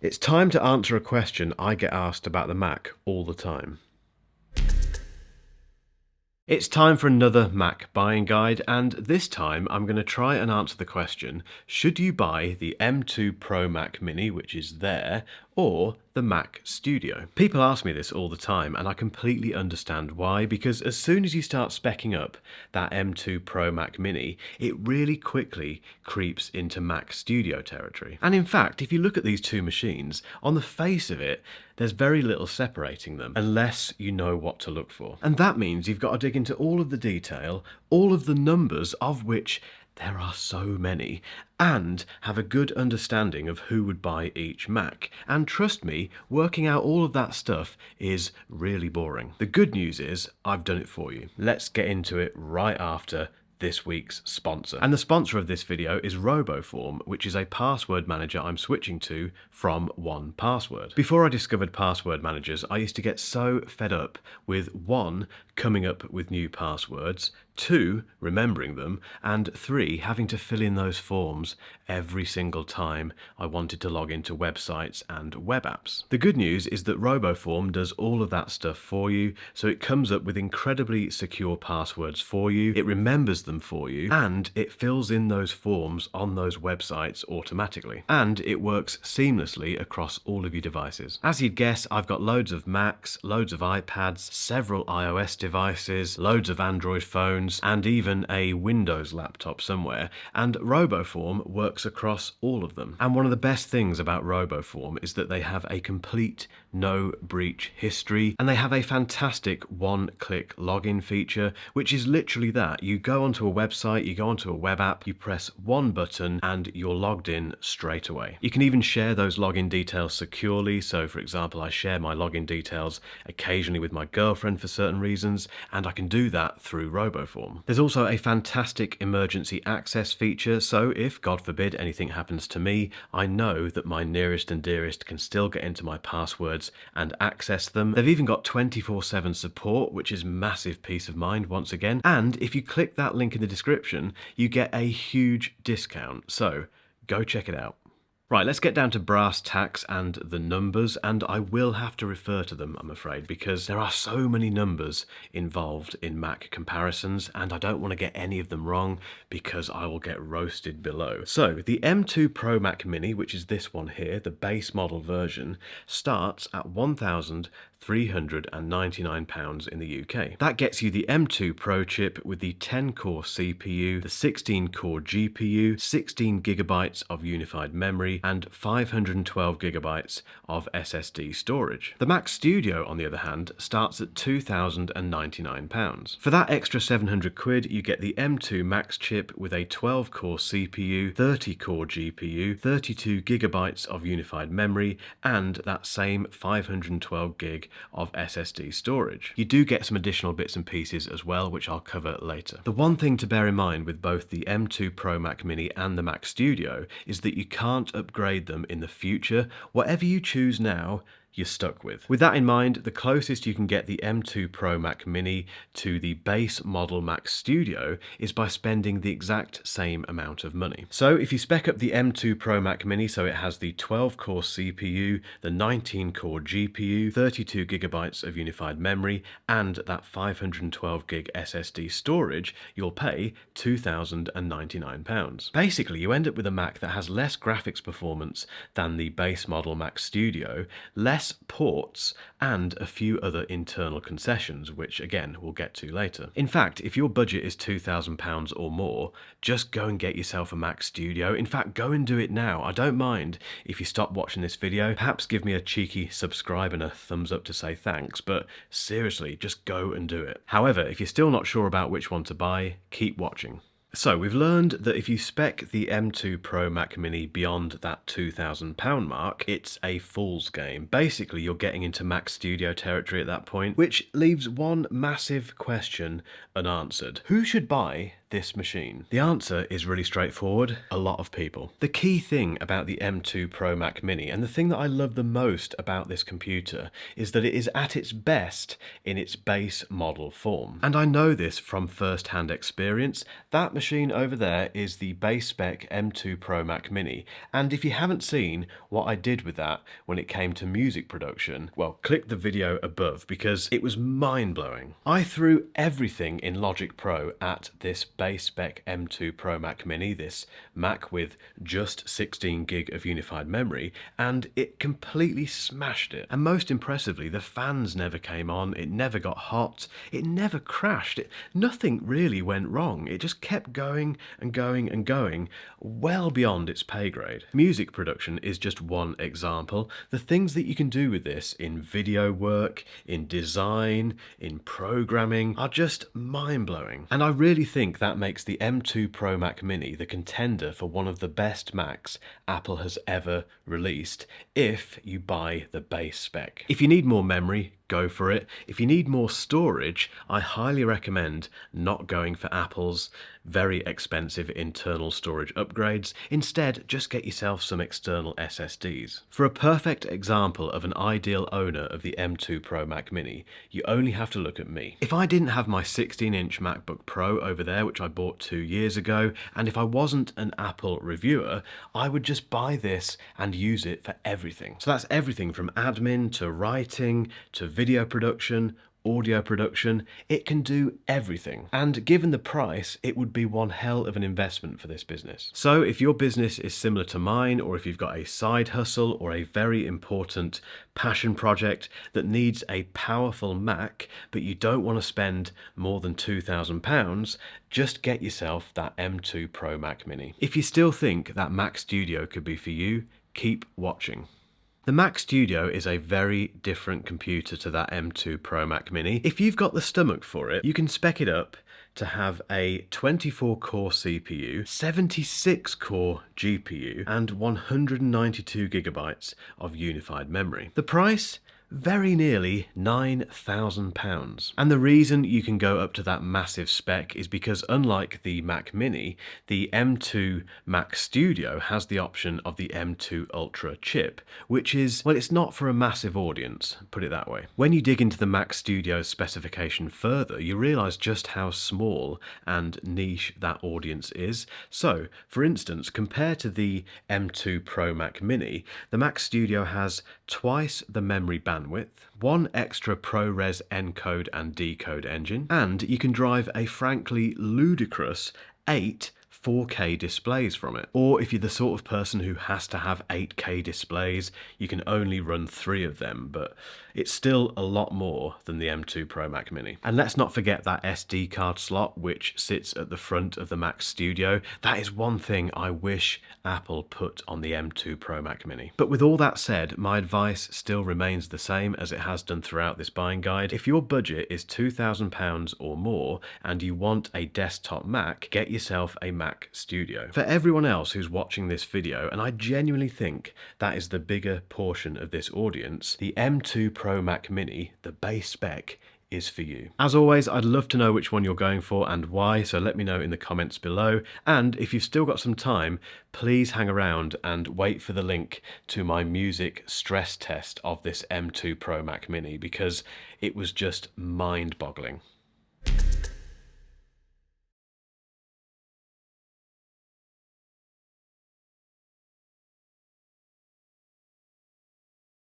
It's time to answer a question I get asked about the Mac all the time. It's time for another Mac buying guide, and this time I'm going to try and answer the question, should you buy the M2 Pro Mac Mini, which is there, or the Mac Studio? People ask me this all the time, and I completely understand why, because as soon as you start speccing up that M2 Pro Mac Mini, it really quickly creeps into Mac Studio territory. And in fact, if you look at these two machines, on the face of it, there's very little separating them, unless you know what to look for. And that means you've got to dig into all of the detail, all of the numbers, of which there are so many, and have a good understanding of who would buy each Mac. And trust me, working out all of that stuff is really boring. The good news is, I've done it for you. Let's get into it right after this week's sponsor. And the sponsor of this video is RoboForm, which is a password manager I'm switching to from 1Password. Before I discovered password managers, I used to get so fed up with 1, coming up with new passwords, 2, remembering them, and 3, having to fill in those forms every single time I wanted to log into websites and web apps. The good news is that RoboForm does all of that stuff for you, so it comes up with incredibly secure passwords for you, it remembers them for you, and it fills in those forms on those websites automatically. And it works seamlessly across all of your devices. As you'd guess, I've got loads of Macs, loads of iPads, several iOS devices, loads of Android phones, and even a Windows laptop somewhere, and RoboForm works across all of them. And one of the best things about RoboForm is that they have a complete no breach history, and they have a fantastic one-click login feature, which is literally that. You go onto a website, you go onto a web app, you press one button, and you're logged in straight away. You can even share those login details securely. So for example, I share my login details occasionally with my girlfriend for certain reasons, and I can do that through RoboForm. There's also a fantastic emergency access feature, so if, God forbid, anything happens to me, I know that my nearest and dearest can still get into my passwords and access them. They've even got 24/7 support, which is massive peace of mind once again, and if you click that link in the description, you get a huge discount, so go check it out. Right, let's get down to brass tacks and the numbers, and I will have to refer to them, I'm afraid, because there are so many numbers involved in Mac comparisons, and I don't want to get any of them wrong because I will get roasted below. So, the M2 Pro Mac Mini, which is this one here, the base model version, starts at £1,399 in the UK. That gets you the M2 Pro chip with the 10-core CPU, the 16-core GPU, 16 gigabytes of unified memory, and 512 gigabytes of SSD storage. The Mac Studio, on the other hand, starts at £2,099. For that extra 700 quid, you get the M2 Max chip with a 12-core CPU, 30-core GPU, 32 gigabytes of unified memory, and that same 512 gig of SSD storage. You do get some additional bits and pieces as well, which I'll cover later. The one thing to bear in mind with both the M2 Pro Mac Mini and the Mac Studio is that you can't upgrade them in the future. Whatever you choose now, you're stuck with. With that in mind, the closest you can get the M2 Pro Mac Mini to the base model Mac Studio is by spending the exact same amount of money. So if you spec up the M2 Pro Mac Mini so it has the 12-core CPU, the 19-core GPU, 32 gigabytes of unified memory, and that 512 gig SSD storage, you'll pay £2,099. Basically, you end up with a Mac that has less graphics performance than the base model Mac Studio, less ports, and a few other internal concessions, which again we'll get to later. In fact, if your budget is £2,000 or more, just go and get yourself a Mac Studio. In fact, go and do it now. I don't mind if you stop watching this video, perhaps give me a cheeky subscribe and a thumbs up to say thanks, but seriously, just go and do it. However, if you're still not sure about which one to buy, keep watching. So we've learned that if you spec the M2 Pro Mac Mini beyond that £2,000 mark, it's a fool's game. Basically, you're getting into Mac Studio territory at that point, which leaves one massive question unanswered. Who should buy this machine? The answer is really straightforward: a lot of people. The key thing about the M2 Pro Mac Mini, and the thing that I love the most about this computer, is that it is at its best in its base model form. And I know this from first-hand experience. That machine over there is the base spec M2 Pro Mac Mini, and if you haven't seen what I did with that when it came to music production, well, click the video above because it was mind-blowing. I threw everything in Logic Pro at this base spec M2 Pro Mac Mini, this Mac with just 16 gig of unified memory, and it completely smashed it. And most impressively, the fans never came on, it never got hot, it never crashed, nothing really went wrong. It just kept going and going and going, well beyond its pay grade. Music production is just one example. The things that you can do with this in video work, in design, in programming are just mind-blowing. And I really think that makes the M2 Pro Mac Mini the contender for one of the best Macs Apple has ever released if you buy the base spec. If you need more memory, go for it. If you need more storage, I highly recommend not going for Apple's very expensive internal storage upgrades. Instead, just get yourself some external SSDs. For a perfect example of an ideal owner of the M2 Pro Mac Mini, you only have to look at me. If I didn't have my 16-inch MacBook Pro over there, which I bought 2 years ago, and if I wasn't an Apple reviewer, I would just buy this and use it for everything. So that's everything from admin to writing to video production, audio production. It can do everything. And given the price, it would be one hell of an investment for this business. So if your business is similar to mine, or if you've got a side hustle or a very important passion project that needs a powerful Mac, but you don't want to spend more than £2,000, just get yourself that M2 Pro Mac Mini. If you still think that Mac Studio could be for you, keep watching. The Mac Studio is a very different computer to that M2 Pro Mac Mini. If you've got the stomach for it, you can spec it up to have a 24-core CPU, 76-core GPU, and 192 gigabytes of unified memory. The price? Very nearly £9,000. And the reason you can go up to that massive spec is because, unlike the Mac Mini, the M2 Mac Studio has the option of the M2 Ultra chip, which is, well, it's not for a massive audience, put it that way. When you dig into the Mac Studio specification further, you realise just how small and niche that audience is. So, for instance, compared to the M2 Pro Mac Mini, the Mac Studio has twice the memory bandwidth, one extra ProRes encode and decode engine, and you can drive a frankly ludicrous 8 4K displays from it. Or if you're the sort of person who has to have 8K displays, you can only run 3 of them, but it's still a lot more than the M2 Pro Mac Mini. And let's not forget that SD card slot, which sits at the front of the Mac Studio. That is one thing I wish Apple put on the M2 Pro Mac Mini. But with all that said, my advice still remains the same as it has done throughout this buying guide. If your budget is £2,000 or more and you want a desktop Mac, get yourself a Mac Studio. For everyone else who's watching this video, and I genuinely think that is the bigger portion of this audience, the M2 Pro Mac Mini, the base spec, is for you. As always, I'd love to know which one you're going for and why, so let me know in the comments below. And if you've still got some time, please hang around and wait for the link to my music stress test of this M2 Pro Mac Mini, because it was just mind-boggling.